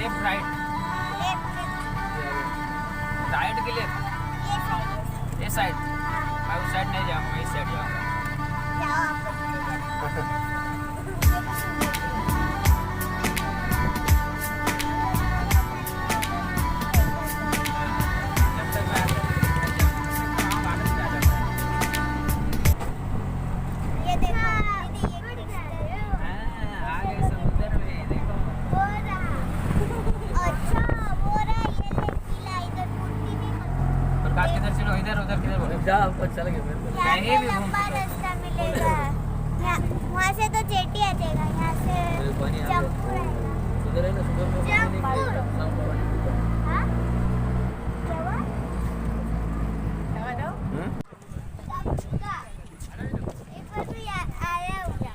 Left right right के left ये side मैं उस side नहीं जाऊँगा मैं इस साइड जाऊँगा किधर चलो इधर उधर किधर बोलो जा चल गए कहीं भी घूम रास्ता मिलेगा वहाँ से तो जेटी आ जाएगा यहाँ से जंपू रहेगा सुधर है ना सुधर हाँ क्या हुआ एक बार भी आया हुआ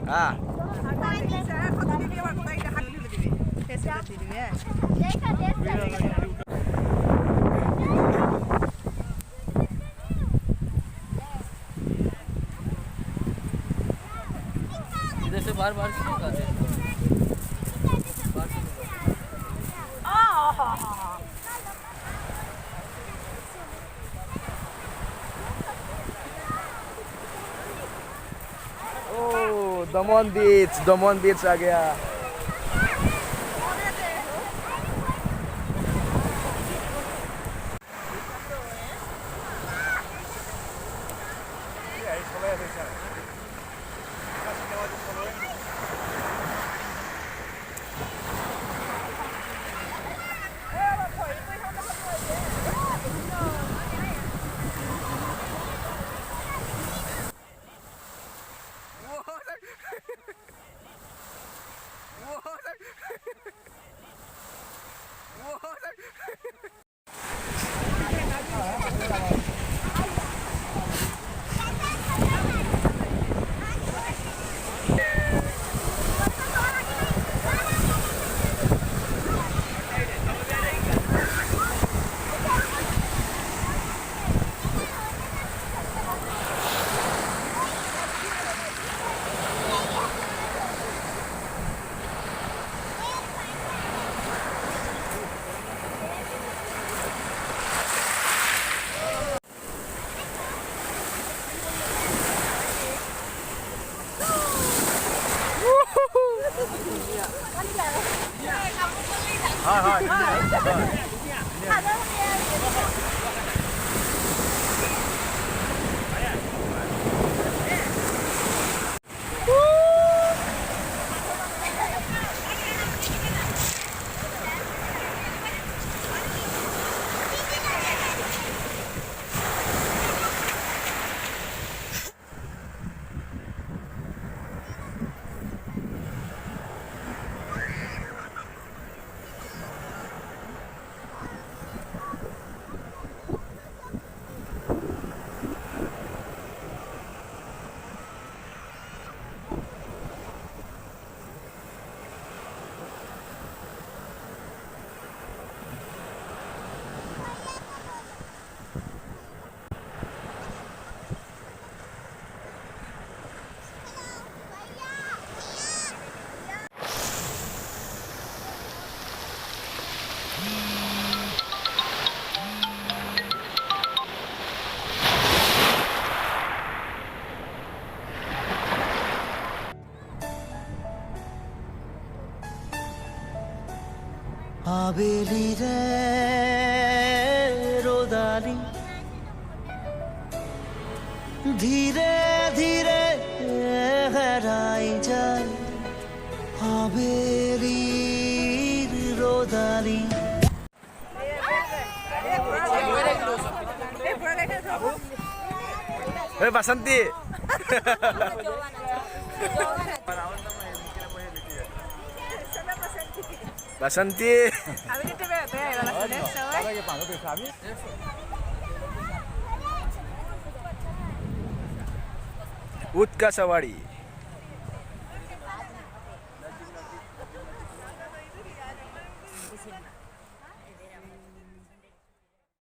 हाँ इधर से बार बार क्यों खाते हैं Oh, Damon Beach आ गया। आबेली रे रोदाली धीरे धीरे हराई जाए आबेली रोदाली बसंती बसंती ऊँट का सवारी